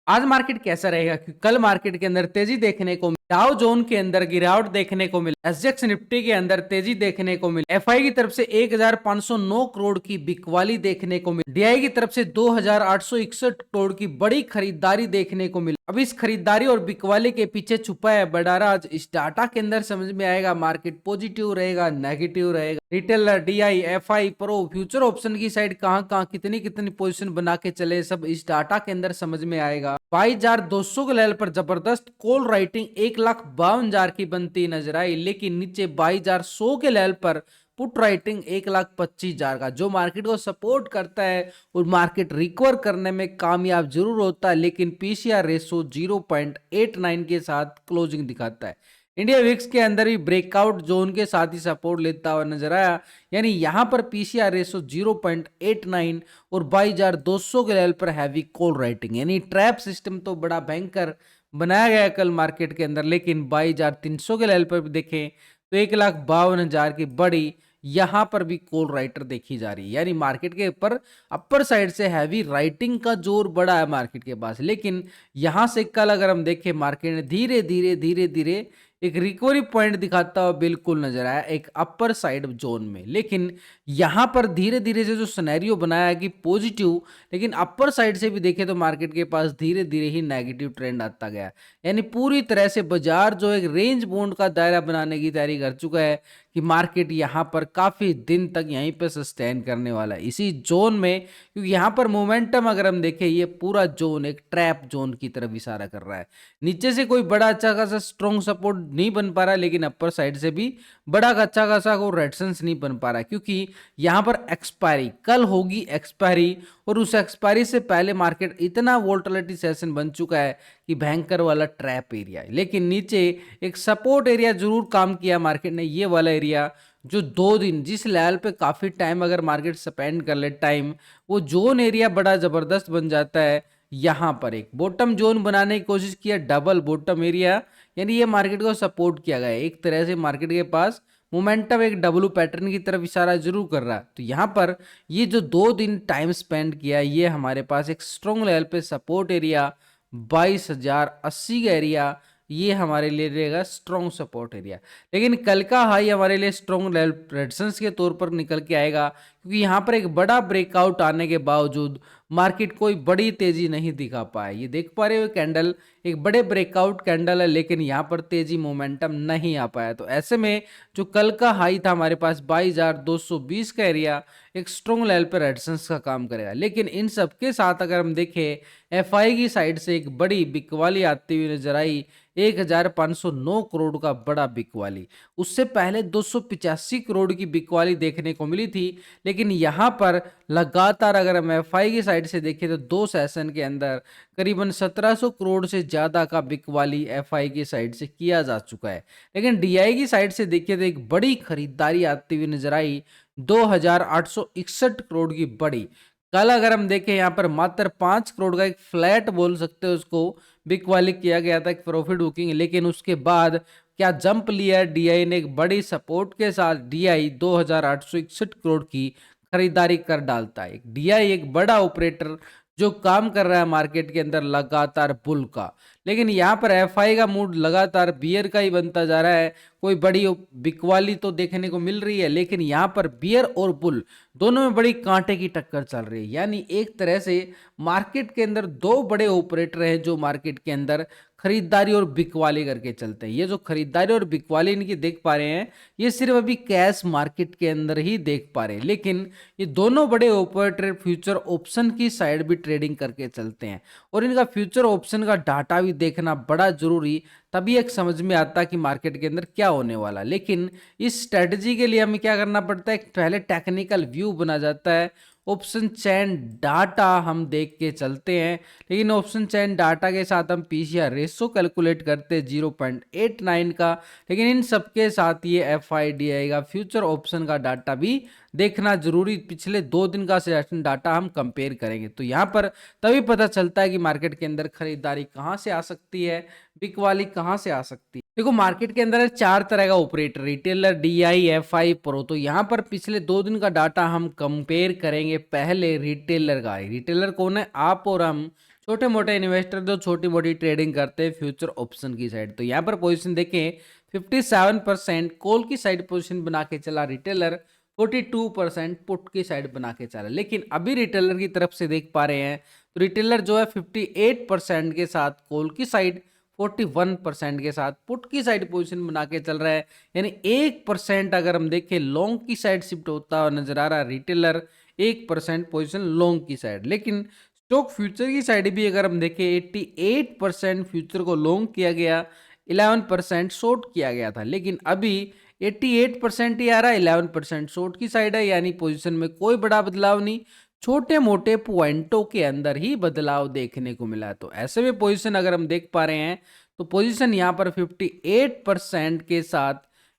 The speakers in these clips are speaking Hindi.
आज मार्केट कैसा रहेगा? क्योंकि कल मार्केट के अंदर तेजी देखने को मिली, डाउ जोन के अंदर गिरावट देखने को मिली, एसजेक्स निफ्टी के अंदर तेजी देखने को मिली, एफआई की तरफ से 1509 करोड़ की बिकवाली देखने को मिली, डीआई की तरफ से 2861 करोड़ की बड़ी खरीदारी देखने को मिली। अब इस खरीदारी और बिकवाली के पीछे छुपा है बड़ा राज, इस डाटा के अंदर समझ में आएगा। मार्केट पॉजिटिव रहेगा, नेगेटिव रहेगा, retailer, DI, FI, pro, future option की साइड कहां कहां कितनी कितनी पोजीशन बना के चले, सब इस डाटा के अंदर समझ में आएगा। 22,200 के लेवल पर जबरदस्त कॉल राइटिंग 1,52,000 की बनती नजर आई, लेकिन नीचे 22,100 के लेवल पर पुट राइटिंग 1,25,000 का, जो मार्केट को सपोर्ट करता है और मार्केट रिकवर करने में कामयाब जरूर होता है, लेकिन पीसीआर रेशो 0.89 के साथ क्लोजिंग दिखाता है। इंडिया विक्स के अंदर भी ब्रेकआउट जोन के साथ ही सपोर्ट लेता हुआ नजर आया, यानी यहां पर पीसीआर रेशो 0.89 और 22,200 के लेवल पर हैवी कॉल राइटिंग, यानी ट्रैप सिस्टम तो बड़ा भयंकर बनाया गया कल मार्केट के अंदर। लेकिन 22,300 के लेवल पर भी देखें तो 1,52,000 की बड़ी यहां पर भी कॉल राइटर देखी जा रही है, यानी मार्केट के ऊपर अपर साइड से हैवी राइटिंग का जोर बड़ा है मार्केट के पास। लेकिन यहां से कल अगर हम देखें, मार्केट ने धीरे धीरे धीरे धीरे एक रिकवरी पॉइंट दिखाता हुआ बिल्कुल नजर आया एक अपर साइड जोन में। लेकिन यहां पर धीरे धीरे से जो सिनेरियो बनाया कि पॉजिटिव, लेकिन अपर साइड से भी देखें तो मार्केट के पास धीरे धीरे ही नेगेटिव ट्रेंड आता गया, यानी पूरी तरह से बाजार जो एक रेंज बाउंड का दायरा बनाने की तैयारी कर चुका है कि मार्केट यहां पर काफी दिन तक यहीं पे सस्टेन करने वाला है इसी जोन में। क्योंकि यहां पर मोमेंटम अगर हम देखें, ये पूरा जोन एक ट्रैप जोन की तरफ इशारा कर रहा है। नीचे से कोई बड़ा अच्छा खासा स्ट्रॉन्ग सपोर्ट नहीं बन पा रहा, लेकिन अपर साइड से भी बड़ा अच्छा खासा कोई रेजिस्टेंस नहीं बन पा रहा, क्योंकि यहां पर एक्सपायरी कल होगी एक्सपायरी, और उस एक्सपायरी से पहले मार्केट इतना वोलेटिलिटी सेशन बन चुका है कि भयंकर वाला ट्रैप एरिया है। लेकिन नीचे एक सपोर्ट एरिया जरूर काम किया मार्केट ने, ये वाला एरिया जो 2 दिन जिस लेवल पे काफी टाइम अगर मार्केट स्पेंड कर ले टाइम, वो जोन एरिया बड़ा जबरदस्त बन जाता है। यहां पर एक बॉटम जोन बनाने की कोशिश किया, डबल बॉटम एरिया, यानी ये मार्केट को सपोर्ट किया गया है। एक तरह से मार्केट के पास मोमेंटम एक डब्ल्यू पैटर्न की तरफ इशारा जरूर कर रहा है। तो यहाँ पर ये जो 2 दिन टाइम स्पेंड किया, ये हमारे पास एक स्ट्रॉन्ग लेवल पे सपोर्ट एरिया 22,080 का एरिया, ये हमारे लिए रहेगा स्ट्रॉन्ग सपोर्ट एरिया। लेकिन कल का हाई हमारे लिए स्ट्रॉन्ग रेजिस्टेंस के तौर पर निकल के आएगा, क्योंकि यहाँ पर एक बड़ा ब्रेकआउट आने के बावजूद मार्केट कोई बड़ी तेजी नहीं दिखा पाया। ये देख पा रहे हो कैंडल एक बड़े ब्रेकआउट कैंडल है, लेकिन यहाँ पर तेजी मोमेंटम नहीं आ पाया। तो ऐसे में जो कल का हाई था हमारे पास 22,220 का एरिया, एक स्ट्रॉन्ग लेवल पर रेजिस्टेंस का काम करेगा। लेकिन इन सब के साथ अगर हम देखें, एफआई की साइड से एक बड़ी बिकवाली आती हुई नजर आई, 1,509 करोड़ का बड़ा बिकवाली। उससे पहले 285 करोड़ की बिकवाली देखने को मिली थी। लेकिन यहाँ पर लगातार अगर हम एफआई की साइड से देखें तो 2 सेशन के अंदर करीबन 1700 करोड़ से ज्यादा का बिकवाली एफआई की साइड से किया जा चुका है। लेकिन डीआई की साइड से देखिए तो एक बड़ी खरीदारी आती हुई नजर आई, 2,861 करोड़ की बड़ी। कल अगर हम देखें यहाँ पर मात्र 5 करोड़ का एक फ्लैट बोल सकते हो उसको, बिकवाली किया गया था एक प्रॉफिट बुकिंग। लेकिन उसके बाद क्या जंप लिया डीआई ने, एक बड़ी सपोर्ट के साथ डीआई 2,861 करोड़ की खरीदारी कर डालता है। डीआई एक बड़ा ऑपरेटर जो काम कर रहा है मार्केट के अंदर लगातार बुल का। लेकिन यहाँ पर एफआई का मूड लगातार बियर का ही बनता जा रहा है। कोई बड़ी बिकवाली तो देखने को मिल रही है, लेकिन यहाँ पर बियर और बुल दोनों में बड़ी कांटे की टक्कर चल रही है। यानी एक तरह से मार्केट के अंदर 2 बड़े ऑपरेटर हैं जो मार्केट के अंदर खरीदारी और बिकवाली करके चलते हैं। ये जो खरीदारी और बिकवाली इनकी देख पा रहे हैं, ये सिर्फ अभी कैश मार्केट के अंदर ही देख पा रहे हैं। लेकिन ये दोनों बड़े ऑपरेटर फ्यूचर ऑप्शन की साइड भी ट्रेडिंग करके चलते हैं, और इनका फ्यूचर ऑप्शन का डाटा भी देखना बड़ा जरूरी, तभी एक समझ में आता है कि मार्केट के अंदर क्या होने वाला। लेकिन इस स्ट्रेटजी के लिए हमें क्या करना पड़ता है, पहले टेक्निकल व्यू बना जाता है, ऑप्शन चैन डाटा हम देख के चलते हैं। लेकिन ऑप्शन चैन डाटा के साथ हम पीसीआर रेशो कैलकुलेट करते हैं 0.89 का। लेकिन इन सबके साथ ये एफआईडीआई का फ्यूचर ऑप्शन का डाटा भी देखना जरूरी, पिछले 2 दिन का सेशन डाटा हम कंपेयर करेंगे तो यहाँ पर तभी पता चलता है कि मार्केट के अंदर खरीदारी कहाँ से आ सकती है, बिकवाली कहाँ से आ सकती है। देखो मार्केट के अंदर 4 तरह का operator, retailer, DI, FI, pro. तो यहाँ पर पिछले 2 दिन का डाटा हम कंपेयर करेंगे। पहले रिटेलर का, रिटेलर कौन है, आप और हम छोटे मोटे इन्वेस्टर जो छोटी मोटी ट्रेडिंग करते हैं फ्यूचर ऑप्शन की साइड, तो यहाँ पर पोजीशन देखें 57% कॉल की साइड पोजीशन बना के चला रिटेलर, 42% पुट की साइड बना के चला। लेकिन अभी रिटेलर की तरफ से देख पा रहे हैं तो रिटेलर जो है 58% के साथ कॉल की साइड, 41% के साथ पुट की साइड पोजीशन बना के चल रहा है। यानी 1% अगर हम देखें लॉन्ग की साइड शिफ्ट होता हुआ नजर आ रहा है रिटेलर, 1% पोजीशन लॉन्ग की साइड। लेकिन स्टॉक फ्यूचर की साइड भी अगर हम देखें 88% फ्यूचर को लॉन्ग किया गया, 11% शॉर्ट किया गया था। लेकिन अभी 88% ही आ रहा है, 11% शॉर्ट की साइड है, यानी पोजीशन में कोई बड़ा बदलाव नहीं, छोटे मोटे पॉइंटों के अंदर ही बदलाव देखने को मिला। तो ऐसे में पोजीशन अगर हम देख पा रहे हैं तो पोजीशन यहाँ पर 58% के साथ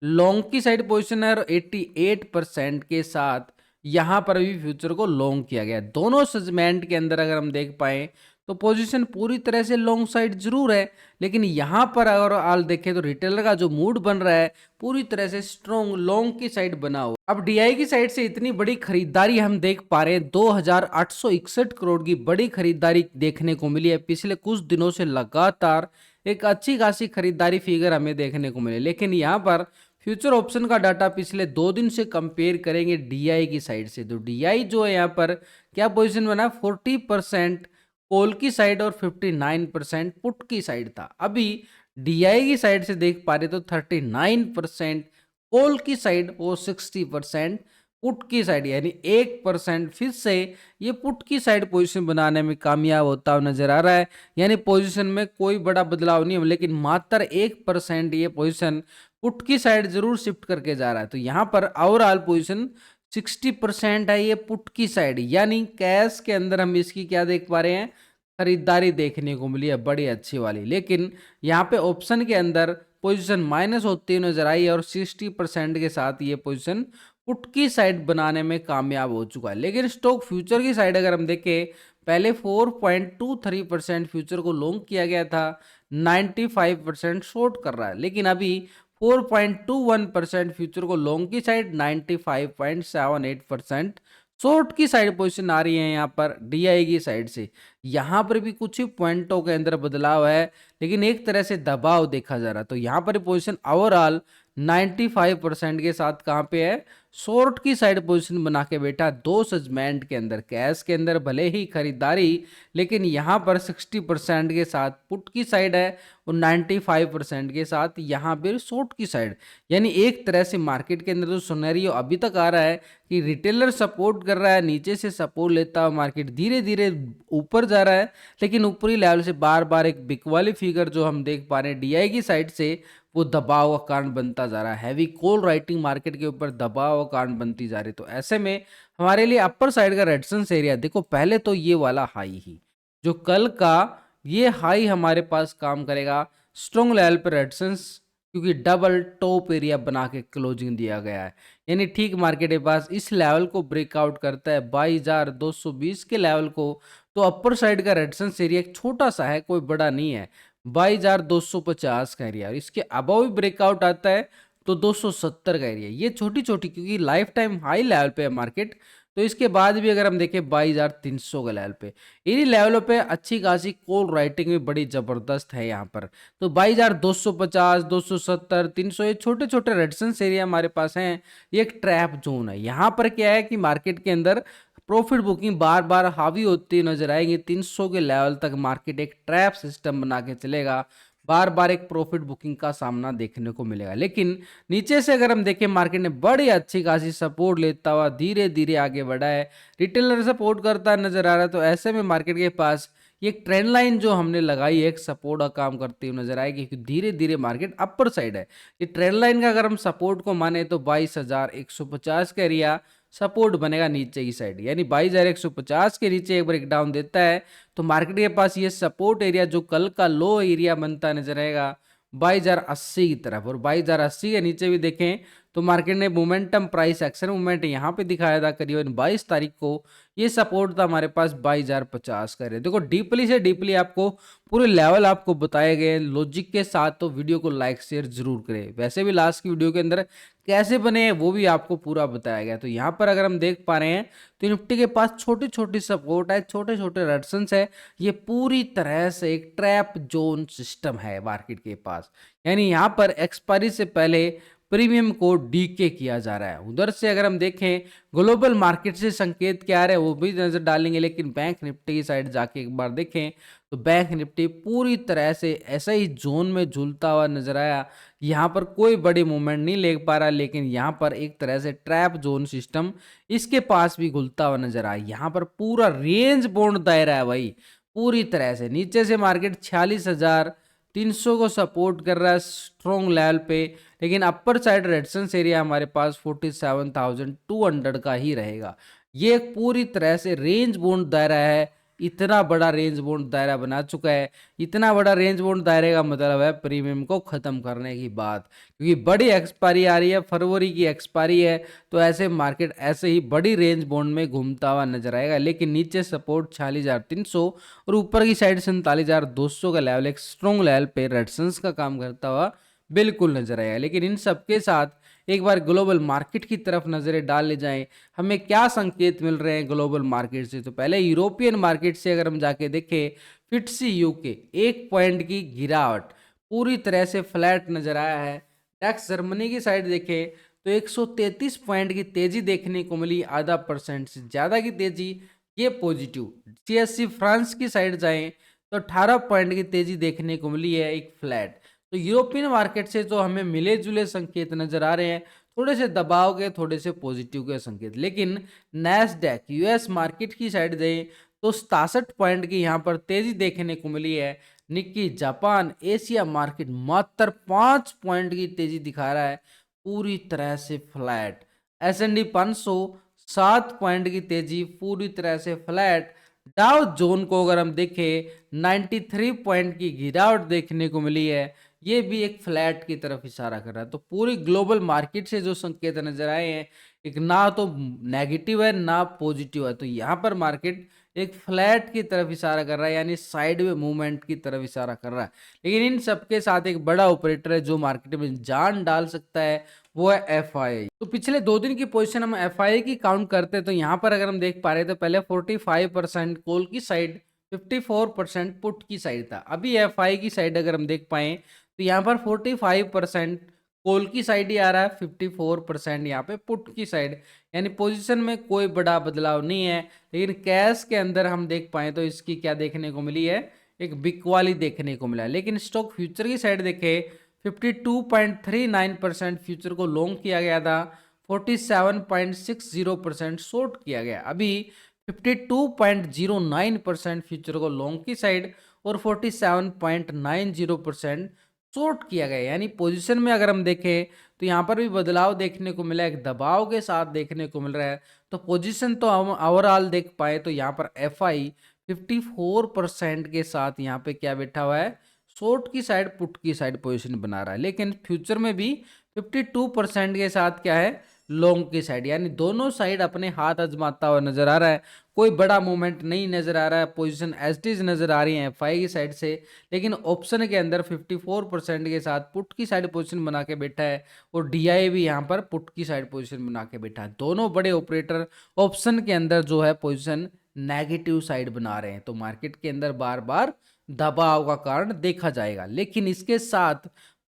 लॉन्ग की साइड पोजीशन है और 88% के साथ यहाँ पर भी फ्यूचर को लॉन्ग किया गया। दोनों सेगमेंट के अंदर अगर हम देख पाए तो पोजीशन पूरी तरह से लॉन्ग साइड जरूर है, लेकिन यहाँ पर अगर आल देखें तो रिटेलर का जो मूड बन रहा है पूरी तरह से स्ट्रॉन्ग लॉन्ग की साइड बना हुआ। अब डीआई की साइड से इतनी बड़ी खरीदारी हम देख पा रहे हैं, 2861 करोड़ की बड़ी खरीदारी देखने को मिली है। पिछले कुछ दिनों से लगातार एक अच्छी खासी खरीदारी फिगर हमें देखने को मिले। लेकिन यहाँ पर फ्यूचर ऑप्शन का डाटा पिछले 2 दिन से कंपेयर करेंगे डीआई की साइड से, तो डीआई जो है यहाँ पर क्या पोजीशन बना, 40% कॉल की साइड और 59% पुट की साइड था। अभी डीआई की साइड से देख पा रहे तो 39% कॉल की साइड और 60% पुट की साइड, यानी 1% फिर से ये पुट की साइड पोजीशन बनाने में कामयाब होता हुआ नजर आ रहा है। यानी पोजीशन में कोई बड़ा बदलाव नहीं है, लेकिन मात्र 1% ये पोजीशन पुट की साइड जरूर शिफ्ट करके जा रहा है। तो यहाँ पर ओवरऑल पोजीशन 60% है ये पुट की साइड, यानी कैश के अंदर हम इसकी क्या देख पा रहे हैं, खरीदारी देखने को मिली है बड़ी अच्छी वाली। लेकिन यहाँ पे ऑप्शन के अंदर पोजीशन माइनस होती हुई नजर आई है और 60% के साथ ये पोजीशन पुट की साइड बनाने में कामयाब हो चुका है। लेकिन स्टॉक फ्यूचर की साइड अगर हम देखें, पहले 4.23% फ्यूचर को लॉन्ग किया गया था, 95% शॉर्ट कर रहा है। लेकिन अभी 4.21% फ्यूचर को लॉन्ग की साइड, 95.78% शॉर्ट की साइड पोजीशन आ रही है यहाँ पर डीआई की साइड से। यहाँ पर भी कुछ ही पॉइंटों के अंदर बदलाव है, लेकिन एक तरह से दबाव देखा जा रहा है। तो यहाँ पर पोजीशन ओवरऑल 95% के साथ कहाँ पे है, शॉर्ट की साइड पोजीशन बना के बैठा। दो सेगमेंट के अंदर कैश के अंदर भले ही खरीदारी, लेकिन यहाँ पर 60% के साथ पुट की साइड है और 95% के साथ यहाँ पर शॉर्ट की साइड। यानी एक तरह से मार्केट के अंदर जो सिनेरियो अभी तक आ रहा है कि रिटेलर सपोर्ट कर रहा है, नीचे से सपोर्ट लेता हुआ मार्केट धीरे धीरे ऊपर जा रहा है, लेकिन ऊपरी लेवल से बार बार एक बिक वाली फिगर जो हम देख पा रहे हैं डीआई की साइड से, वो दबाव का कारण बनता जा रहा है। हैवी कॉल राइटिंग मार्केट के ऊपर दबाव का कारण बनती जा रही है। तो ऐसे में हमारे लिए अपर साइड का रेजिस्टेंस एरिया देखो, पहले तो ये वाला हाई ही जो कल का ये हाई हमारे पास काम करेगा स्ट्रॉन्ग लेवल पर रेजिस्टेंस, क्योंकि डबल टॉप एरिया बना के क्लोजिंग दिया गया है। यानी ठीक मार्केट के पास इस लेवल को ब्रेकआउट करता है 22,220 के लेवल को, तो अपर साइड का रेजिस्टेंस एरिया एक छोटा सा है, कोई बड़ा नहीं है, 22,250 का एरिया। और इसके अबव भी ब्रेकआउट आता है तो 270 का एरिया। ये छोटी छोटी क्योंकि लाइफ टाइम हाई लेवल पे है मार्केट, तो इसके बाद भी अगर हम देखें 22,300 के लेवल पे, इन्हीं लेवलों पे अच्छी खासी कॉल राइटिंग भी बड़ी जबरदस्त है यहाँ पर। तो 22,250, 270, 300 ये छोटे छोटे रेजिस्टेंस एरिया हमारे पास हैं। ये एक ट्रैप जोन है। यहाँ पर क्या है कि मार्केट के अंदर प्रॉफिट बुकिंग बार बार हावी होती नजर आएगी। 300 के लेवल तक मार्केट एक ट्रैप सिस्टम बना के चलेगा, बार बार एक प्रॉफिट बुकिंग का सामना देखने को मिलेगा। लेकिन नीचे से अगर हम देखें मार्केट ने बड़ी अच्छी खासी सपोर्ट लेता हुआ धीरे धीरे आगे बढ़ा है, रिटेलर सपोर्ट करता नजर आ रहा है। तो ऐसे में मार्केट के पास ये ट्रेंड लाइन जो हमने लगाई है एक सपोर्ट का काम करती हुई नजर आएगी, क्योंकि धीरे धीरे मार्केट अपर साइड है। ये ट्रेंड लाइन का अगर हम सपोर्ट को माने तो 22,150 का एरिया सपोर्ट बनेगा नीचे की साइड। यानी 22,150 के नीचे एक ब्रेकडाउन देता है तो मार्केट के पास ये सपोर्ट एरिया जो कल का लो एरिया बनता नजर आएगा 22,080 की तरफ। और 22,080 के नीचे भी देखें तो मार्केट ने मोमेंटम प्राइस एक्शन मूवमेंट यहाँ पे दिखाया था करीबन 22 तारीख को। ये सपोर्ट था हमारे पास 22,050 का। देखो डीपली से डीपली आपको पूरे लेवल आपको बताए गए लॉजिक के साथ, तो वीडियो को लाइक शेयर जरूर करें। वैसे भी लास्ट की वीडियो के अंदर कैसे बने हैं वो भी आपको पूरा बताया गया। तो यहाँ पर अगर हम देख पा रहे हैं तो निफ्टी के पास छोटी छोटी सपोर्ट है, छोटे छोटे रेजिस्टेंस है। ये पूरी तरह से एक ट्रैप जोन सिस्टम है मार्केट के पास, यानी यहाँ पर एक्सपायरी से पहले प्रीमियम को डीके किया जा रहा है। उधर से अगर हम देखें ग्लोबल मार्केट से संकेत क्या आ रहे हैं वो भी नजर डालेंगे, लेकिन बैंक निफ्टी की साइड जाके एक बार देखें तो बैंक निफ्टी पूरी तरह से ऐसा ही जोन में झूलता हुआ नजर आया। यहाँ पर कोई बड़ी मूवमेंट नहीं ले पा रहा, लेकिन यहाँ पर एक तरह से ट्रैप जोन सिस्टम इसके पास भी घुलता हुआ नजर आया। यहाँ पर पूरा रेंज बाउंड दायरा है भाई, पूरी तरह से नीचे से मार्केट 46,300 को सपोर्ट कर रहा है स्ट्रॉन्ग लेवल पे, लेकिन अपर साइड रेजिस्टेंस एरिया हमारे पास 47,200 का ही रहेगा। ये एक पूरी तरह से रेंज बाउंड दायरा है, इतना बड़ा रेंज बाउंड दायरा बना चुका है। इतना बड़ा रेंज बाउंड दायरे का मतलब है प्रीमियम को खत्म करने की बात, क्योंकि बड़ी एक्सपायरी आ रही है, फरवरी की एक्सपायरी है, तो ऐसे मार्केट ऐसे ही बड़ी रेंज बाउंड में घूमता हुआ नजर आएगा। लेकिन नीचे सपोर्ट 46,300 और ऊपर की साइड 47,200 का लेवल एक स्ट्रॉन्ग लेवल पे रेजिस्टेंस का काम करता हुआ बिल्कुल नजर आएगा। लेकिन इन सबके साथ एक बार ग्लोबल मार्केट की तरफ नजरें डाल ले जाएं, हमें क्या संकेत मिल रहे हैं ग्लोबल मार्केट से। तो पहले यूरोपियन मार्केट से अगर हम जाके देखें, फिट्सी यूके 1 पॉइंट की गिरावट, पूरी तरह से फ्लैट नजर आया है। टैक्स जर्मनी की साइड देखें तो 133 पॉइंट की तेजी देखने को मिली, आधा % से ज्यादा की तेजी, ये पॉजिटिव। सीएससी फ्रांस की साइड जाएं तो 18 पॉइंट की तेजी देखने को मिली है, एक फ्लैट। तो यूरोपियन मार्केट से तो हमें मिले जुले संकेत नजर आ रहे हैं, थोड़े से दबाव के, थोड़े से पॉजिटिव के संकेत। लेकिन नैस्डैक यूएस मार्केट की साइड जाए तो 67 पॉइंट की यहाँ पर तेजी देखने को मिली है। निक्की जापान एशिया मार्केट मात्र 5 पॉइंट की तेजी दिखा रहा है, पूरी तरह से फ्लैट। S&P 500 7 पॉइंट की तेजी, पूरी तरह से फ्लैट। डाउ जोन को अगर हम देखें 93 पॉइंट की गिरावट देखने को मिली है, ये भी एक फ्लैट की तरफ इशारा कर रहा है। तो पूरी ग्लोबल मार्केट से जो संकेत नजर आए हैं, एक ना तो नेगेटिव है ना पॉजिटिव है, तो यहाँ पर मार्केट एक फ्लैट की तरफ इशारा कर रहा है, यानी साइडवे मूवमेंट की तरफ इशारा कर रहा है। लेकिन इन सबके साथ एक बड़ा ऑपरेटर है जो मार्केट में जान डाल सकता है, वो है एफआई। तो पिछले 2 दिन की पोजीशन हम एफआई की काउंट करते हैं तो यहाँ पर अगर हम देख पा रहे तो पहले 45% कॉल की साइड, 54% पुट की साइड था। अभी एफआई की साइड अगर हम देख पाए तो यहाँ पर 45% कॉल की साइड ही आ रहा है, 54% यहाँ पे पुट की साइड, यानी पोजीशन में कोई बड़ा बदलाव नहीं है। लेकिन कैश के अंदर हम देख पाए तो इसकी क्या देखने को मिली है, एक बिकवाली देखने को मिला है। लेकिन स्टॉक फ्यूचर की साइड देखे 52.39% फ्यूचर को लॉन्ग किया गया था, 47.60% शॉर्ट किया गया। अभी 52.09% फ्यूचर को लॉन्ग की साइड और 47.90% शॉर्ट किया गया। यानी पोजीशन में अगर हम देखें तो यहाँ पर भी बदलाव देखने को मिला है, एक दबाव के साथ देखने को मिल रहा है। तो पोजीशन तो हम ओवरऑल देख पाए तो यहाँ पर एफआई 54% के साथ यहाँ पे क्या बैठा हुआ है, शॉर्ट की साइड पुट की साइड पोजीशन बना रहा है। लेकिन फ्यूचर में भी 52% के साथ क्या है, लॉन्ग की साइड, यानी दोनों साइड अपने हाथ आजमाता हुआ नजर आ रहा है। कोई बड़ा मूवमेंट नहीं नजर आ रहा है, पोजीशन एज इट इज नजर आ रही है एफआई की साइड से। लेकिन ऑप्शन के अंदर 54% के साथ पुट की साइड पोजीशन बना के बैठा है और डीआई भी यहाँ पर पुट की साइड पोजीशन बना के बैठा है। दोनों बड़े ऑपरेटर ऑप्शन के अंदर जो है पोजीशन नेगेटिव साइड बना रहे हैं, तो मार्केट के अंदर बार बार दबाव का कारण देखा जाएगा। लेकिन इसके साथ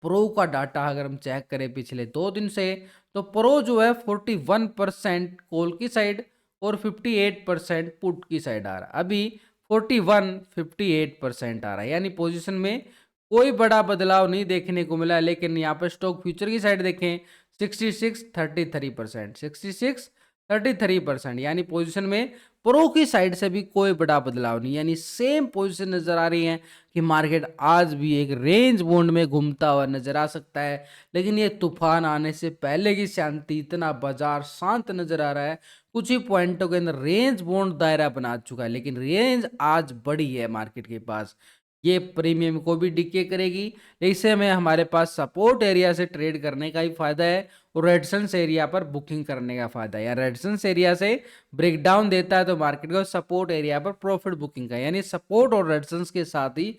प्रो का डाटा अगर हम चेक करें पिछले 2 दिन से, तो प्रो जो है 41% कॉल की साइड और 58% पुट की साइड आ रहा है। अभी 41-58% आ रहा है, यानी पोजीशन में कोई बड़ा बदलाव नहीं देखने को मिला। लेकिन यहाँ पर स्टॉक फ्यूचर की साइड देखें 66-33%, 66-33%, यानी पोजीशन में प्रो की साइड से भी कोई बड़ा बदलाव नहीं, यानी सेम पोजीशन नजर आ रही है कि मार्केट आज भी एक रेंज बाउंड में घूमता हुआ नजर आ सकता है। लेकिन ये तूफान आने से पहले की शांति, इतना बाजार शांत नजर आ रहा है। कुछ ही पॉइंटों के अंदर रेंज बाउंड दायरा बना चुका है, लेकिन रेंज आज बड़ी है मार्केट के पास। ये प्रीमियम को भी डिके करेगी। इससे में हमारे पास सपोर्ट एरिया से ट्रेड करने का ही फायदा है और रेजिस्टेंस एरिया पर बुकिंग करने का फायदा है। या रेजिस्टेंस एरिया से ब्रेकडाउन देता है तो मार्केट को सपोर्ट एरिया पर प्रॉफिट बुकिंग का, यानी सपोर्ट और रेजिस्टेंस के साथ ही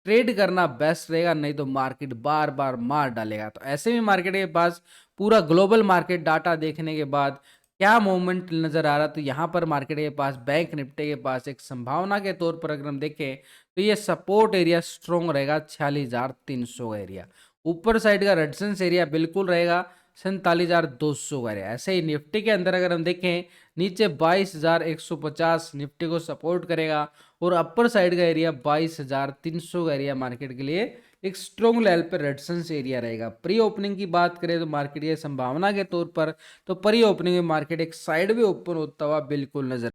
ट्रेड करना बेस्ट रहेगा, नहीं तो मार्केट बार बार मार डालेगा। तो ऐसे में मार्केट के पास पूरा ग्लोबल मार्केट डाटा देखने के बाद क्या मूवमेंट नजर आ रहा, तो यहाँ पर मार्केट के पास बैंक निफ्टी के पास एक संभावना के तौर पर अगर हम देखें तो ये सपोर्ट एरिया स्ट्रॉन्ग रहेगा 46,300 का एरिया। ऊपर साइड का रेजिस्टेंस एरिया बिल्कुल रहेगा 47,200 का एरिया। ऐसे ही निफ्टी के अंदर अगर हम देखें नीचे 22,150 निफ्टी को सपोर्ट करेगा और अपर साइड का एरिया 22,300 का एरिया मार्केट के लिए एक स्ट्रॉन्ग लेवल पर रेजिस्टेंस एरिया रहेगा। प्री ओपनिंग की बात करें तो मार्केट की संभावना के तौर पर तो प्री ओपनिंग में मार्केट एक साइड भी ओपन होता हुआ बिल्कुल नजर